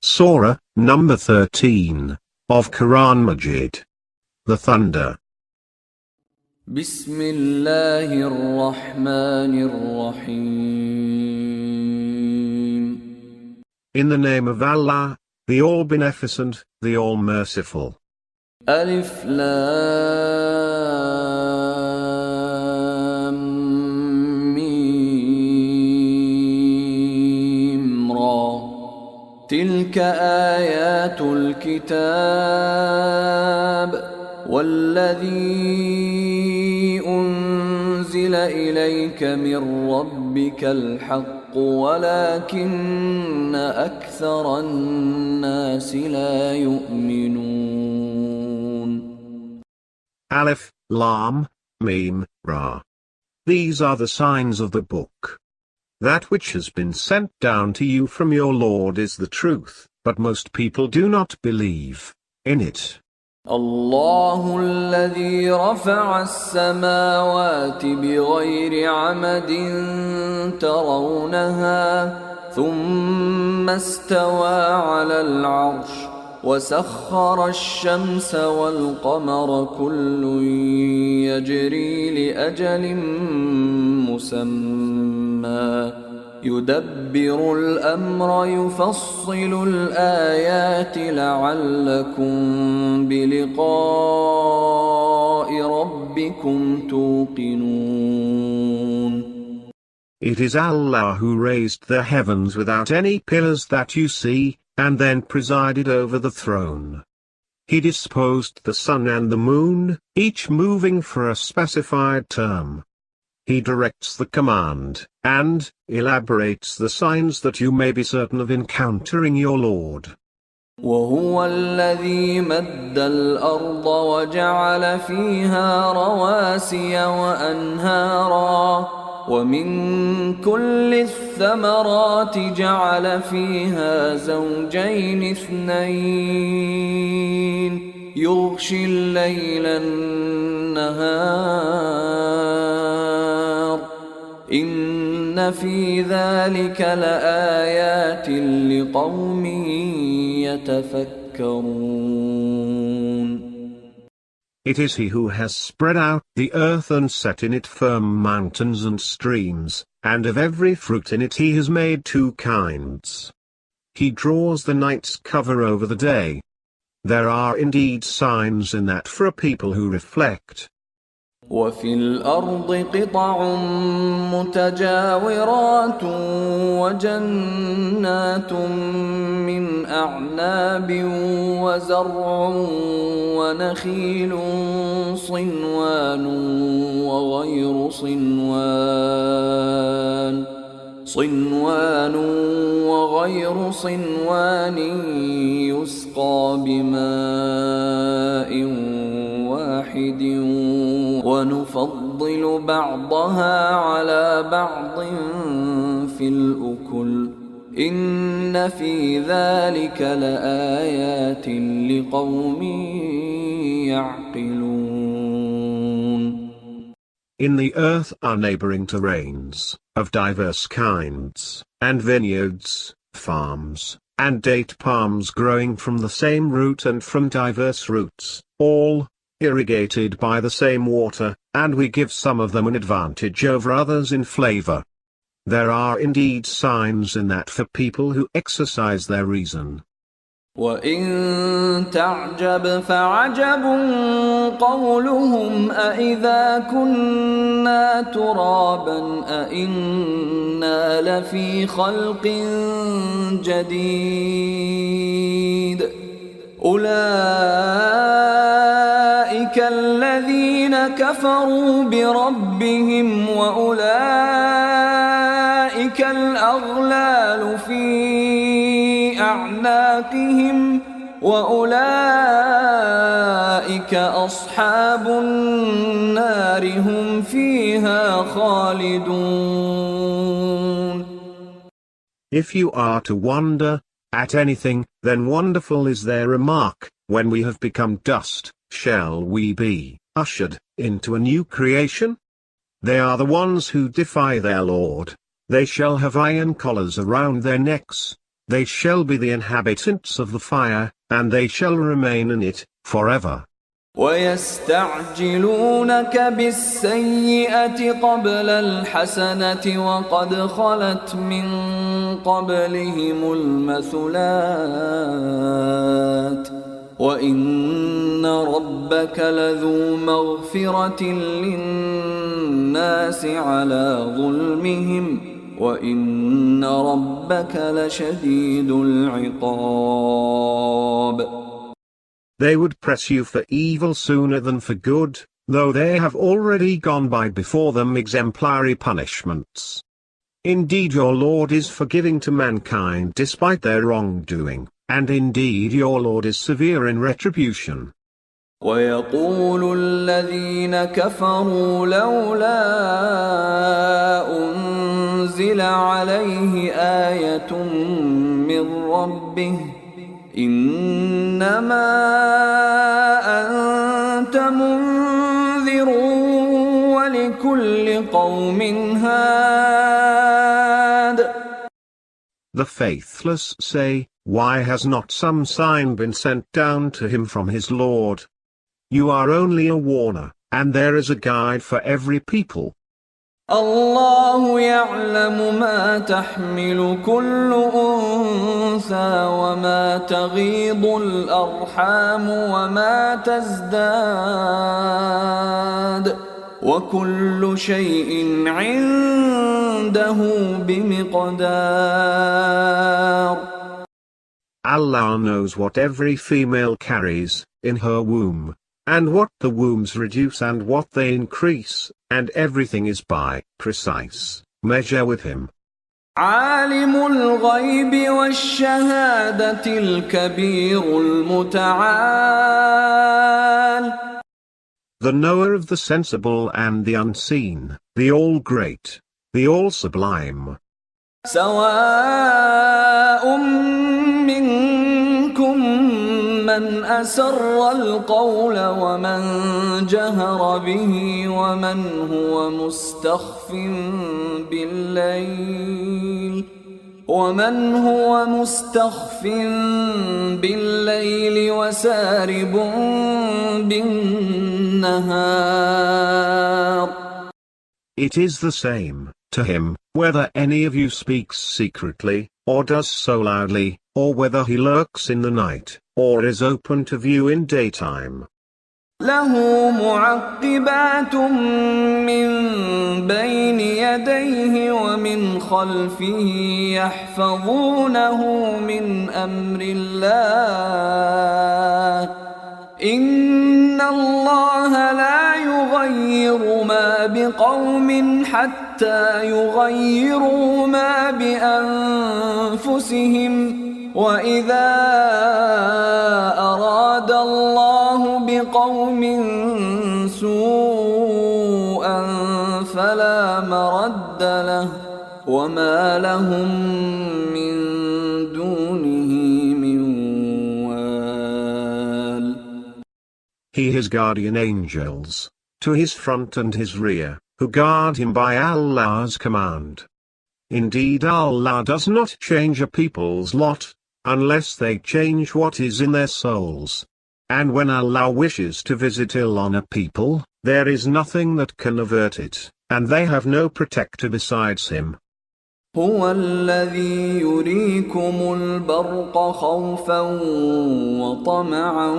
Surah, number 13, of Quran Majeed. The Thunder. Bismillahir Rahmanir Rahim. In the name of Allah, the All-Beneficent, the All-Merciful. Alif Lam Mim Ra. Tilka ayatul kitab. والذي أنزل إليك من ربك الحق ولكن أكثر الناس لا يؤمنون. Alif, Lam, Mim, Ra. These are the signs of the book. That which has been sent down to you from your Lord is the truth, but most people do not believe in it. الله الذي رفع السماوات بغير عمد ترونها ثم استوى على العرش وسخر الشمس والقمر كل يجري لأجل مسمى يدبر الأمر يفصل الآيات لعلكم بلقاء ربكم توقنون. It is Allah who raised the heavens without any pillars that you see, and then presided over the throne. He disposed the sun and the moon, each moving for a specified term. He directs the command, and elaborates the signs that you may be certain of encountering your Lord. وهو الذي مد الأرض وجعل فيها رواسي وأنهارا ومن كل الثمرات جعل فيها زوجين اثنين يغشي الليل النهار إن في ذلك لآيات لقوم يتفكرون. It is He who has spread out the earth and set in it firm mountains and streams, and of every fruit in it He has made two kinds. He draws the night's cover over the day. There are indeed signs in that for a people who reflect. وفي الأرض قطع متجاورات وجنات من أعناب وزرع ونخيل صنوان وغير صنوان يسقى بماء واحد ونفضل بعضها على بعض في الأكل إن في ذلك لآيات لقوم يعقلون. In the earth are neighboring terrains, of diverse kinds, and vineyards, farms, and date palms growing from the same root and from diverse roots, all irrigated by the same water, and we give some of them an advantage over others in flavor. There are indeed signs in that for people who exercise their reason. وَإِن تَعْجَبْ فَعَجَبٌ قَوْلُهُمْ أَإِذَا كُنَّا تُرَابًا أَإِنَّا لَفِي خَلْقٍ جَدِيدٍ أُولَئِكَ الَّذِينَ كَفَرُوا بِرَبِّهِمْ وَأُولَئِكَ الْأَغْلَالُ فِي أَعْنَاقِهِمْ وَأُولَئِكَ أَصْحَابُ النَّارِ هُمْ فِيهَا خَالِدُونَ. If you are to wonder at anything, then wonderful is their remark, when we have become dust, shall we be ushered into a new creation? They are the ones who defy their Lord. They shall have iron collars around their necks. They shall be the inhabitants of the fire, and they shall remain in it, forever. ويستعجلونك بالسيئة قبل الحسنة وقد خلت من قبلهم المثلات وإن ربك لذو مغفرة للناس على ظلمهم وإن ربك لشديد العقاب. They would press you for evil sooner than for good, though they have already gone by before them exemplary punishments. Indeed your Lord is forgiving to mankind despite their wrongdoing, and indeed your Lord is severe in retribution. ويقول الذين كفروا لولا أنزل عليه آية من ربه إنما أنت منذر ولكل قوم هاد. The faithless say, why has not some sign been sent down to him from his Lord? You are only a warner, and there is a guide for every people. الله يعلم ما تحمل كل أنثى وما تغيض الأرحام وما تزداد وكل شيء عنده بمقدار. Allah knows what every female carries in her womb, and what the wombs reduce and what they increase, and everything is by precise measure with him. عالم الغيب والشهادة الكبير المتعال. The knower of the sensible and the unseen, the all-great, the all-sublime. سواء منكم من أسر القول ومن جهر به ومن هو مستخف بالليل وسارب بالنهار. It is the same to him, whether any of you speaks secretly, or does so loudly, or whether he lurks in the night, or is open to view in daytime. له معقبات من بين يديه ومن خلفه يحفظونه من أمر الله إن الله لا يغير ما بقوم حتى يغيروا ما بأنفسهم وإذا أراد الله بقوم سوءا فلا مرد له وما لهم من دونه من وال. He has guardian angels, to his front and his rear, who guard him by Allah's command. Indeed Allah does not change a people's lot, unless they change what is in their souls. And when Allah wishes to visit ill on a people, there is nothing that can avert it, and they have no protector besides him. هو الذي يريكم البرق خوفا وطمعا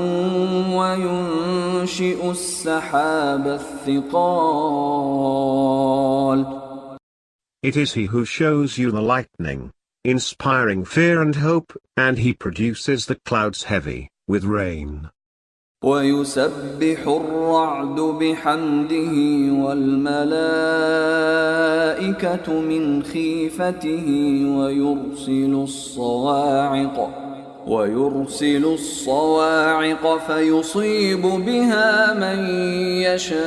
وينشئ السحاب الثقال. It is he who shows you the lightning, inspiring fear and hope, and he produces the clouds heavy with rain. ويسبح الرعد بحمده والملائكة من خيفته ويرسل الصواعق فيصيب بها من يشاء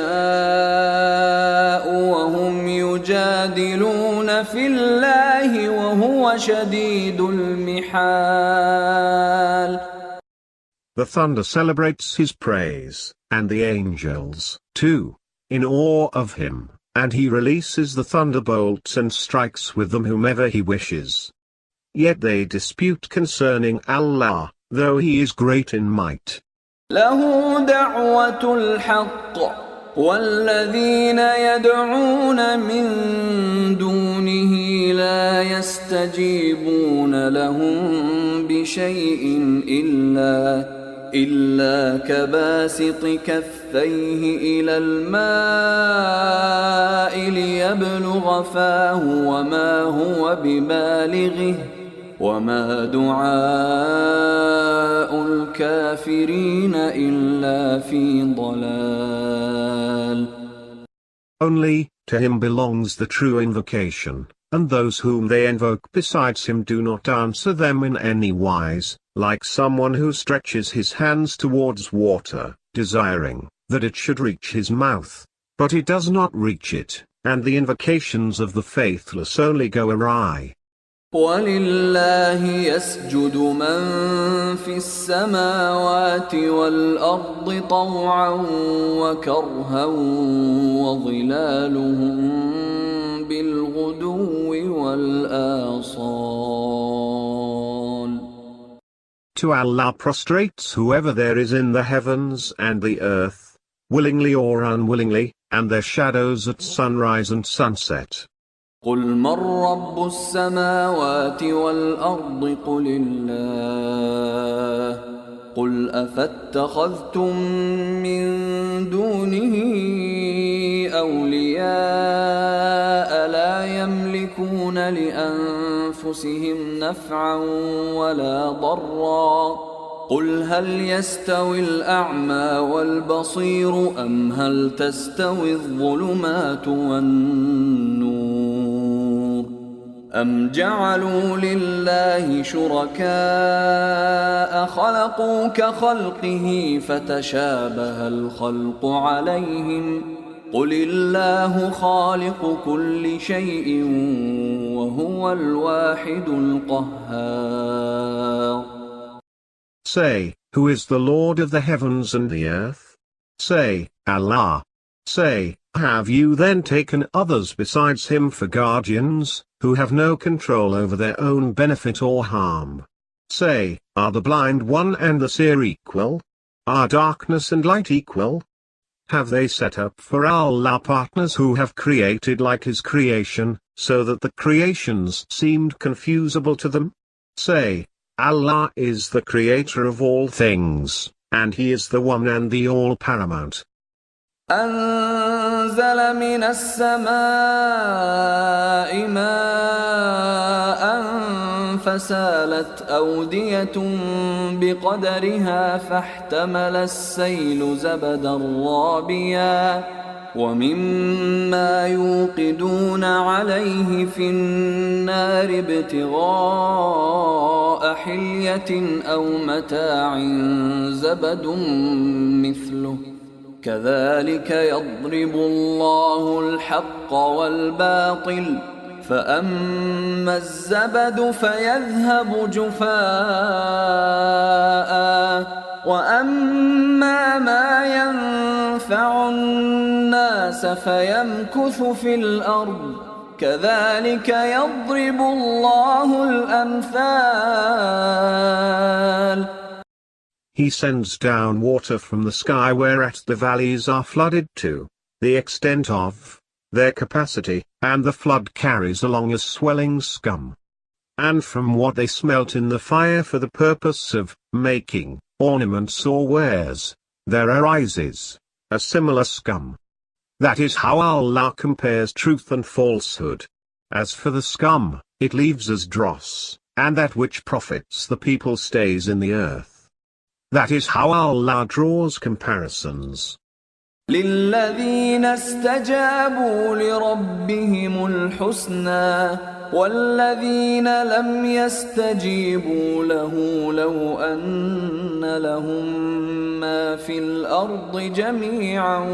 وهم يجادلون في الله وهو شديد المحال. The thunder celebrates his praise, and the angels, too, in awe of him, and he releases the thunderbolts and strikes with them whomever he wishes. Yet they dispute concerning Allah, though He is great in might. له دعوة الحق والذين يدعون من دونه لا يستجيبون لهم بشيء إلا كباسط كفيه إلى الماء ليبلغ فاه وما هو ببالغه وما دعاء الكافرين إلا في ضلال. Only to Him belongs the true invocation, and those whom they invoke besides Him do not answer them in any wise, like someone who stretches his hands towards water, desiring that it should reach his mouth, but it does not reach it, and the invocations of the faithless only go awry. وَلِلَّهِ يَسْجُدُ مَن فِي السَّمَاوَاتِ وَالْأَرْضِ طَوْعًا وَكَرْهًا وَظِلَالُهُم بِالْغُدُوِّ وَالْآصَالِ. To Allah prostrates whoever there is in the heavens and the earth, willingly or unwillingly, and their shadows at sunrise and sunset. قُلْ مَنْ رَبُّ السَّمَاوَاتِ وَالْأَرْضِ قُلِ اللَّهُ قُلْ أَفَاتَّخَذْتُم مِّن دُونِهِ أَوْلِيَاءَ لَا يَمْلِكُونَ لِأَنفُسِهِمْ نَفْعًا وَلَا ضَرًّا قُلْ هَلْ يَسْتَوِي الْأَعْمَى وَالْبَصِيرُ أَمْ هَلْ تَسْتَوِي الظُّلُمَاتُ وَالنُّورُ أَمْ جَعَلُوا لِلَّهِ شُرَكَاءَ خَلَقُوا كَخَلْقِهِ فَتَشَابَهَ الْخَلْقُ عَلَيْهِمْ قُلِ اللَّهُ خَالِقُ كُلِّ شَيْءٍ وَهُوَ الْوَاحِدُ الْقَهَّارُ. Say, who is the Lord of the heavens and the earth? Say, Allah. Say, have you then taken others besides Him for guardians, who have no control over their own benefit or harm? Say, are the blind one and the seer equal? Are darkness and light equal? Have they set up for Allah partners who have created like His creation, so that the creations seemed confusable to them? Say, Allah is the creator of all things, and He is the one and the all-paramount. أنزل من السماء ماء فسالت أودية بقدرها فاحتمل السيل زبدا رابيا ومما يوقدون عليه في النار ابتغاء حلية أو متاع زبد مثله كذلك يضرب الله الحق والباطل فأما الزبد فيذهب جفاء وأما ما ينفع الناس فيمكث في الأرض كذلك يضرب الله الأمثال. He sends down water from the sky whereat the valleys are flooded to the extent of their capacity, and the flood carries along a swelling scum. And from what they smelt in the fire for the purpose of making ornaments or wares, there arises a similar scum. That is how Allah compares truth and falsehood. As for the scum, it leaves as dross, and that which profits the people stays in the earth. That is how Allah draws comparisons. للذين استجابوا لربهم الحسنى والذين لم يستجيبوا له لو أن لهم ما في الأرض جميعا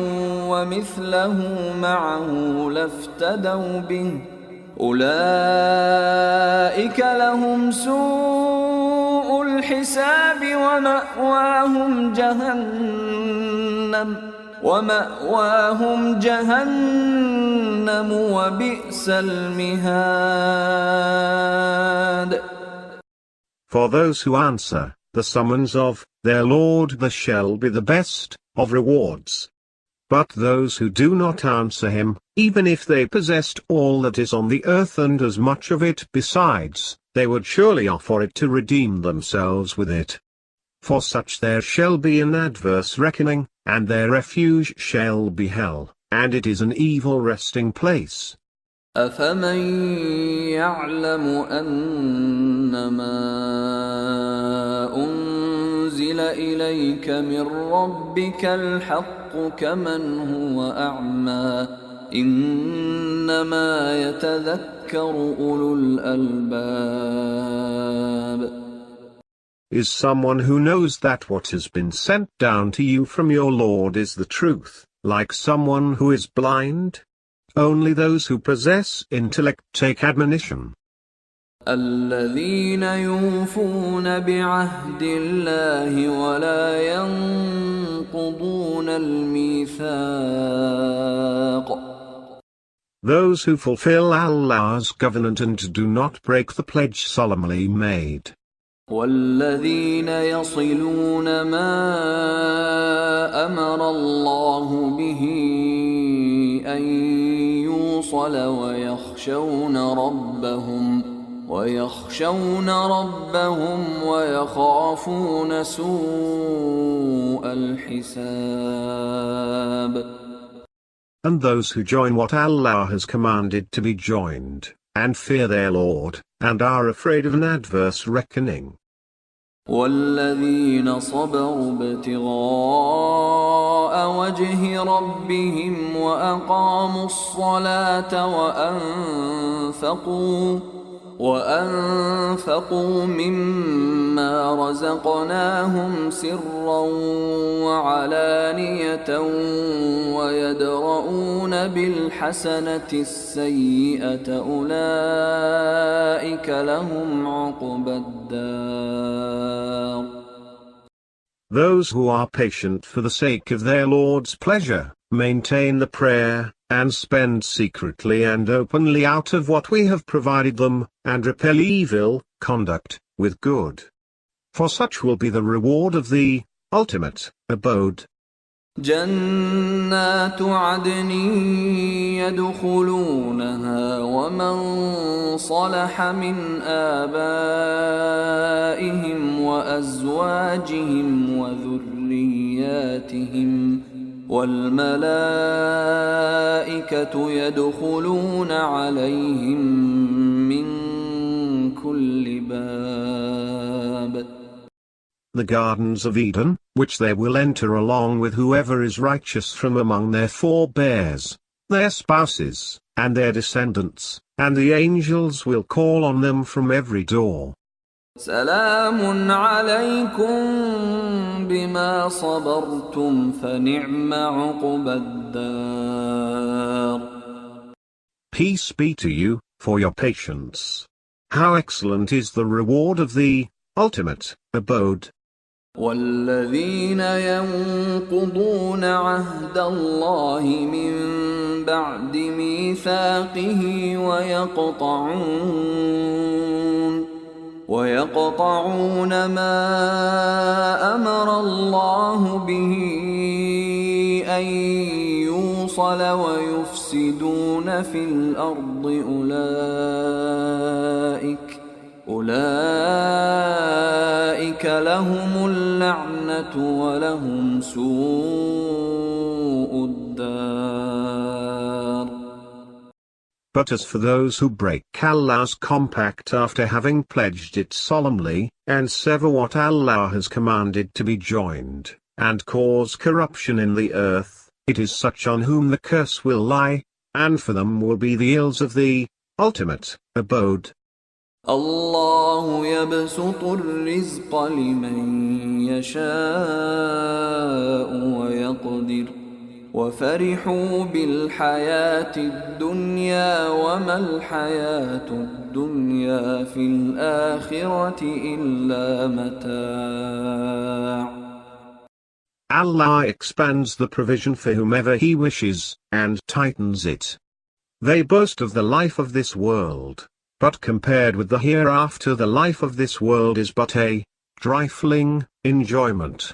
ومثله معه لافتدوا به أولئك لهم سوء الحساب ومأواهم جهنم وبئس المهاد. For those who answer the summons of their Lord, there shall be the best of rewards. But those who do not answer him, even if they possessed all that is on the earth and as much of it besides, they would surely offer it to redeem themselves with it. For such there shall be an adverse reckoning, and their refuge shall be hell, and it is an evil resting place. أفمن يعلم أنما أنزل إليك من ربك الحق كمن هو أعمى إنما يتذكر أولو الألباب. Is someone who knows that what has been sent down to you from your Lord is the truth, like someone who is blind? Only those who possess intellect take admonition. الذين يوفون بعهد الله ولا ينقضون الميثاق. Those who fulfill Allah's covenant and do not break the pledge solemnly made. والذين يصلون ما أمر الله به أن يوصل ويخشون ربهم ويخافون سوء الحساب. And those who join what Allah has commanded to be joined, and fear their Lord, and are afraid of an adverse reckoning. والذين صبروا ابتغاء وجه ربهم وأقاموا الصلاة وأنفقوا مما رزقناهم سرا وعلانية ويدرؤون بالحسنة السيئة أولئك لهم عقبى الدار. Those who are patient for the sake of their Lord's pleasure, maintain the prayer, and spend secretly and openly out of what we have provided them, and repel evil conduct with good. For such will be the reward of the ultimate abode. جنات عدن يدخلونها ومن صلح من آبائهم وأزواجهم وذرياتهم والملائكة يدخلون عليهم من كل باب. The gardens of Eden, which they will enter along with whoever is righteous from among their forebears, their spouses, and their descendants, and the angels will call on them from every door. سلام عليكم بما صبرتم فنعم عقبى الدار. Peace be to you, for your patience. How excellent is the reward of the ultimate abode. والذين ينقضون عهد الله من بعد ميثاقه ويقطعون ما أمر الله به أن يوصل ويفسدون في الأرض أولئك لهم اللعنة ولهم سوء الدار. But as for those who break Allah's compact after having pledged it solemnly, and sever what Allah has commanded to be joined, and cause corruption in the earth, it is such on whom the curse will lie, and for them will be the ills of the ultimate abode. الله يبسط الرزق لمن يشاء ويقدر وفرحوا بالحياة الدنيا وما الحياة الدنيا في الآخرة إلا متاع. Allah expands the provision for whomever He wishes, and tightens it. They boast of the life of this world, But compared with the hereafter, the life of this world is but a trifling enjoyment.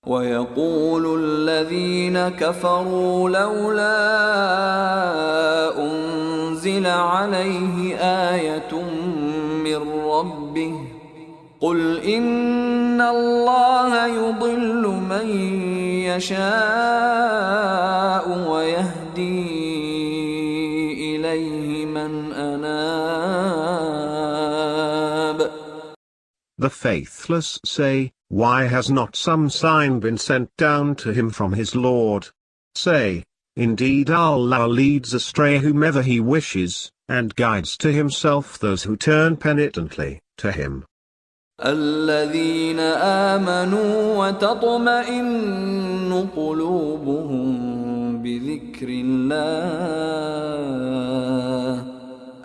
ويقول الذين كفروا لولا أنزل عليه آية من ربه قل إن الله يضل من يشاء ويهدي إليه من أناب. The faithless say, why has not some sign been sent down to him from his Lord? Say, indeed Allah leads astray whomever He wishes, and guides to Himself those who turn penitently to Him. الذين آمنوا وتطمئن قلوبهم بذكر الله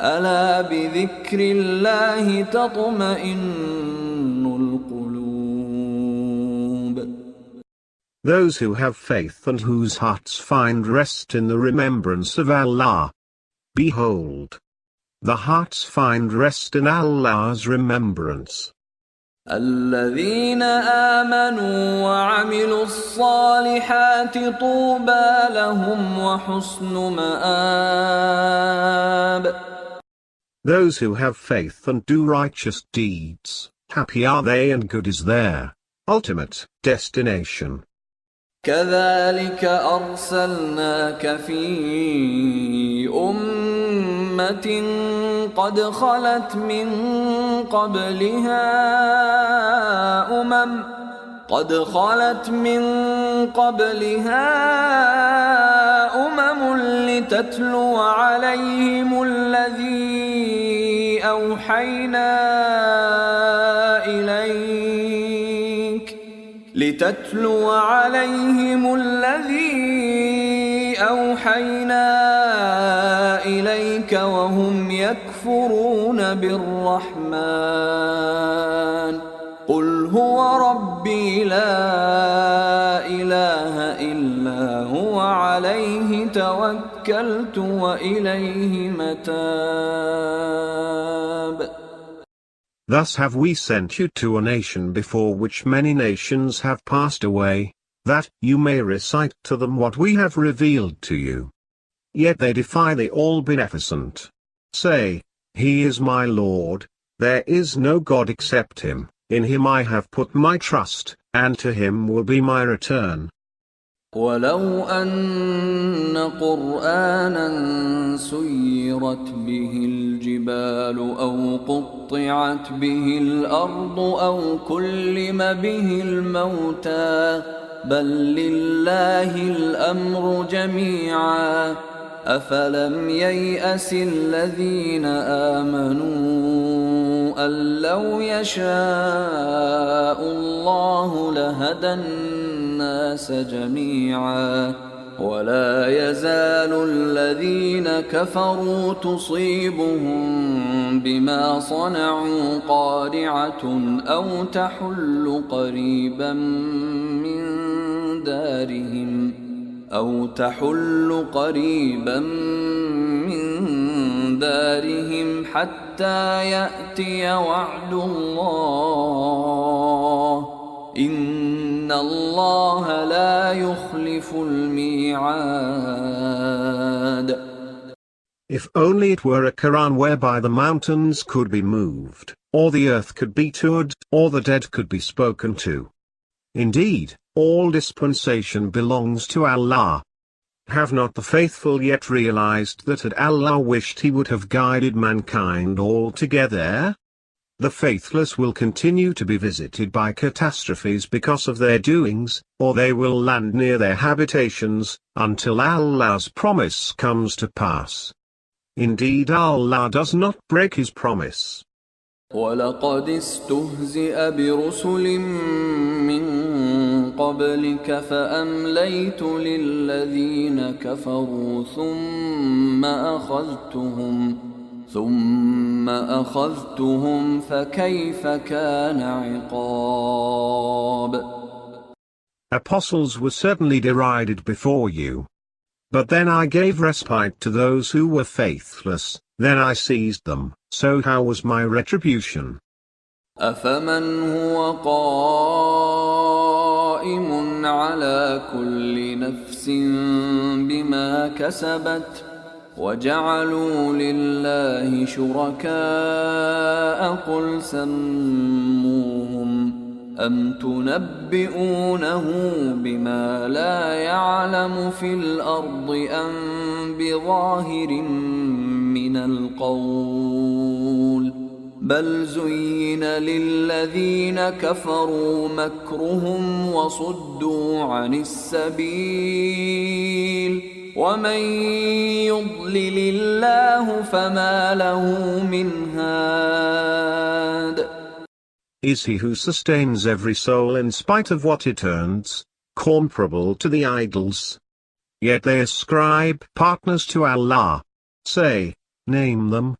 ألا بذكر الله تطمئن القلوب. Those who have faith and whose hearts find rest in the remembrance of Allah. Behold, the hearts find rest in Allah's remembrance. الذين آمنوا وعملوا الصالحات طوبى لهم وحسن مآب. Those who have faith and do righteous deeds, happy are they and good is their ultimate destination. كذلك أرسلناك في أمة قد خلت من قبلها أمم لتتلو عليهم الذي أوحينا إليك وهم يكفرون بالرحمن قل هو ربي لا إله إلا هو عليه توكلت وإليه متاب. Thus have we sent you to a nation before which many nations have passed away, that you may recite to them what we have revealed to you. Yet they defy the All-Beneficent. Say, He is my Lord, there is no God except Him, in Him I have put my trust, and to Him will be my return. ولو أن قرآنا سيرت به الجبال أو قطعت به الأرض أو كلم به الموتى بل لله الأمر جميعا أفلم ييأس الذين آمنوا أن لو يشاء الله لهدى الناس جميعا ولا يزال الذين كفروا تصيبهم بما صنعوا قارعة أو تحل قريبا من دارهم حتى يأتي وعد الله إن الله لا يخلف الميعاد. If only it were a Quran whereby the mountains could be moved, or the earth could be toured, or the dead could be spoken to. Indeed, all dispensation belongs to Allah. Have not the faithful yet realized that had Allah wished He would have guided mankind altogether? The faithless will continue to be visited by catastrophes because of their doings, or they will land near their habitations, until Allah's promise comes to pass. Indeed, Allah does not break His promise. وَلَقَدِ اسْتُهْزِئَ بِرُسُلٍ مِّن قَبْلِكَ فَأَمْلَيْتُ لِلَّذِينَ كَفَرُوا ثُمَّ أَخَذْتُهُمْ فَكَيْفَ كَانَ عِقَابِ. Apostles were certainly derided before you. But then I gave respite to those who were faithless, then I seized them, so how was my retribution? أفمن هو قائم على كل نفس بما كسبت وجعلوا لله شركاء قل سموهم أم تنبئونه بما لا يعلم في الأرض أم بظاهر من القول بل زين للذين كفروا مكرهم وصدوا عن السبيل ومن يضلل الله فما له من هاد. Is he who sustains every soul in spite of what it earns, comparable to the idols? Yet they ascribe partners to Allah. Say, name them.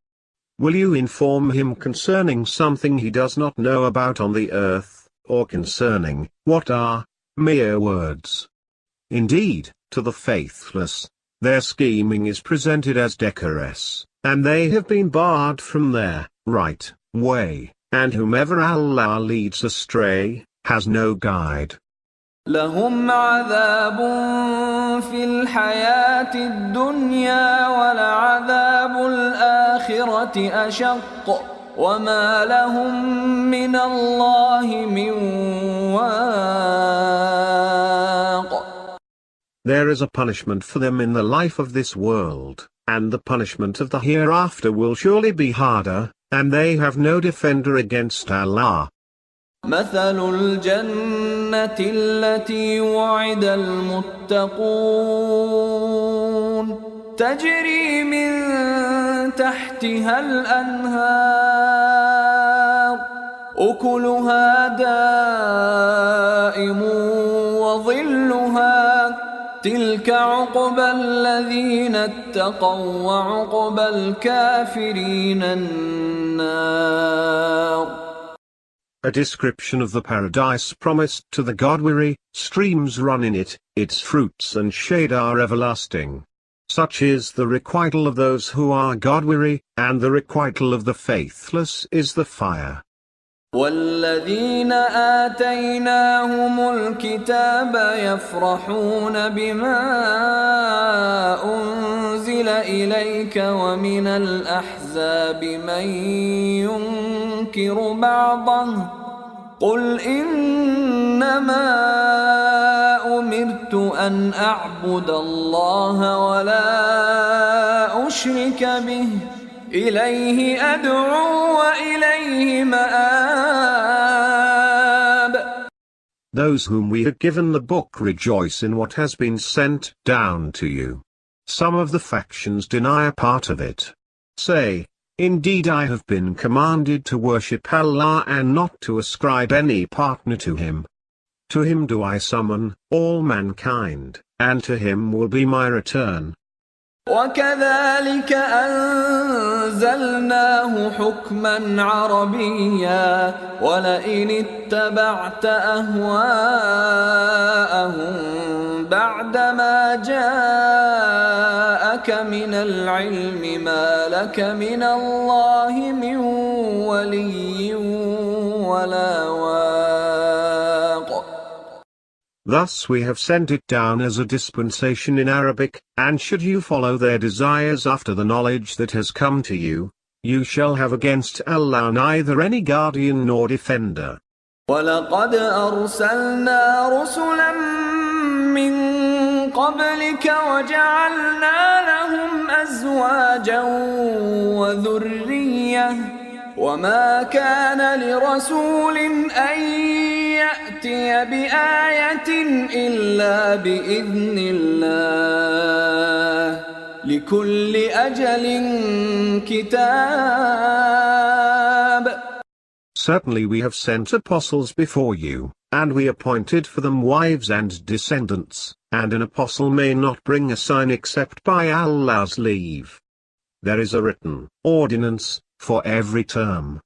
Will you inform him concerning something he does not know about on the earth, or concerning what are mere words? Indeed, to the faithless, their scheming is presented as decorous, and they have been barred from their right way, and whomever Allah leads astray, has no guide. لهم عذاب في الحياة الدنيا ولعذاب الآخرة أشق وما لهم من الله من واق. There is a punishment for them in the life of this world, and the punishment of the hereafter will surely be harder, and they have no defender against Allah. مثل الجنة التي وعد المتقون تجري من تحتها الأنهار أكلها دائم وظلها تلك عقبى الذين اتقوا وعقبى الكافرين النار. A description of the paradise promised to the God-weary, streams run in it, its fruits and shade are everlasting. Such is the requital of those who are God-weary, and the requital of the faithless is the fire. والذين آتيناهم الكتاب يفرحون بما أنزل إليك ومن الأحزاب من ينكر بعضه قل إنما أمرت أن أعبد الله ولا أشرك به إليه أدعو وإليه مآب. Those whom we have given the book rejoice in what has been sent down to you. Some of the factions deny a part of it. Say, indeed I have been commanded to worship Allah and not to ascribe any partner to him. To him do I summon all mankind, and to him will be my return. وكذلك أنزلناه حكما عربيا ولئن اتبعت أهواءهم بعدما جاءك من العلم ما لك من الله من ولي ولا واق. Thus we have sent it down as a dispensation in Arabic, and should you follow their desires after the knowledge that has come to you, you shall have against Allah neither any guardian nor defender. وَلَقَدْ أَرْسَلْنَا رُسُلًا مِّن قَبْلِكَ وَجَعَلْنَا لَهُمْ أَزْوَاجًا وَذُرِّيَّةً وَمَا كَانَ لِرَسُولٍ أَن يَأْتِيَ بِآيَةٍ إِلَّا بِإِذْنِ اللَّهِ لِكُلِّ أَجَلٍ كِتَابٌ. Certainly we have sent apostles before you, and we appointed for them wives and descendants, and an apostle may not bring a sign except by Allah's leave. There is a written ordinance for every term.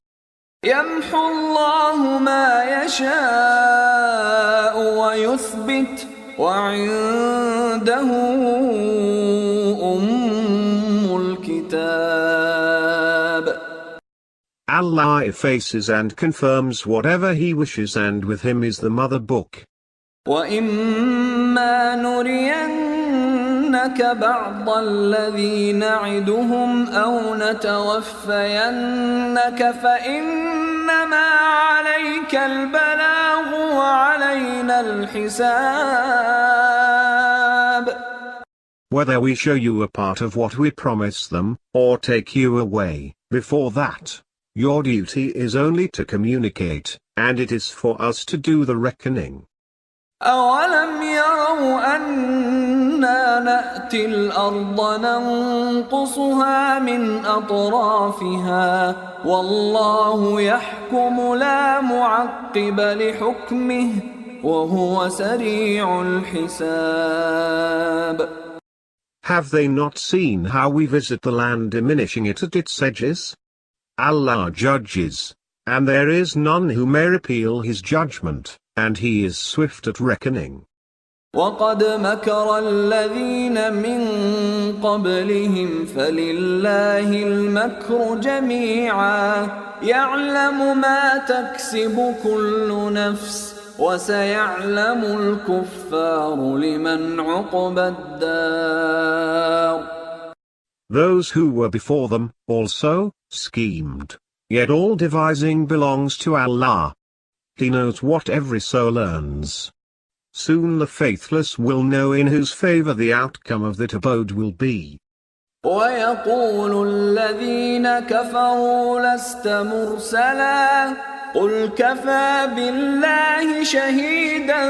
يَمْحُو اللَّهُ مَا يَشَاءُ وَيُثْبِتُ وعنده أم الكتاب. Allah effaces and confirms whatever He wishes, and with Him is the mother book. وَإِمَّا نُرِيَنَّكَ بَعْضَ الَّذِي نَعِدُهُمْ أَوْ نَتَوَفَّيَنَّكَ فَإِنَّمَا عَلَيْكَ الْبَلَاغُ وَعَلَيْنَا الْحِسَابُ. Whether we show you a part of what we promise them, or take you away, before that, your duty is only to communicate, and it is for us to do the reckoning. أَوَلَمْ يَرَوْا أَنَّا نَأْتِي الْأَرْضَ نَنقُصُهَا مِنْ أَطْرَافِهَا وَاللَّهُ يَحْكُمُ لَا مُعَقِّبَ لِحُكْمِهِ وَهُوَ سَرِيعُ الْحِسَابِ. Have they not seen how we visit the land, diminishing it at its edges? Allah judges, and there is none who may repeal His judgment, and He is swift at reckoning. وَقَدْ مَكَرَ الَّذِينَ مِنْ قَبْلِهِمْ فَلِلَّهِ الْمَكْرُ جَمِيعًا يَعْلَمُ مَا تَكْسِبُ كُلُّ نَفْسٍ وَسَيَعْلَمُ الْكُفَّارُ لِمَنْ عُقْبَى الدَّارِ. Those who were before them also schemed, yet all devising belongs to Allah. He knows what every soul earns. Soon the faithless will know in whose favor the outcome of that abode will be. وَيَقُولُ الَّذِينَ كَفَرُوا لَسْتَ مُرْسَلًا قُلْ كَفَى بِاللَّهِ شَهِيدًا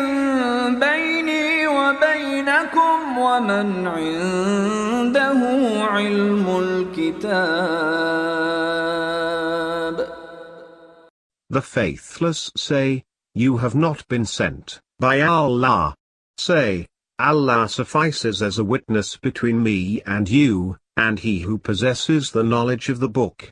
بَيْنِي وَبَيْنَكُمْ وَمَنْ عِندَهُ عِلْمُ الْكِتَابِ. The faithless say, You have not been sent by Allah. Say, Allah suffices as a witness between me and you, and He who possesses the knowledge of the book.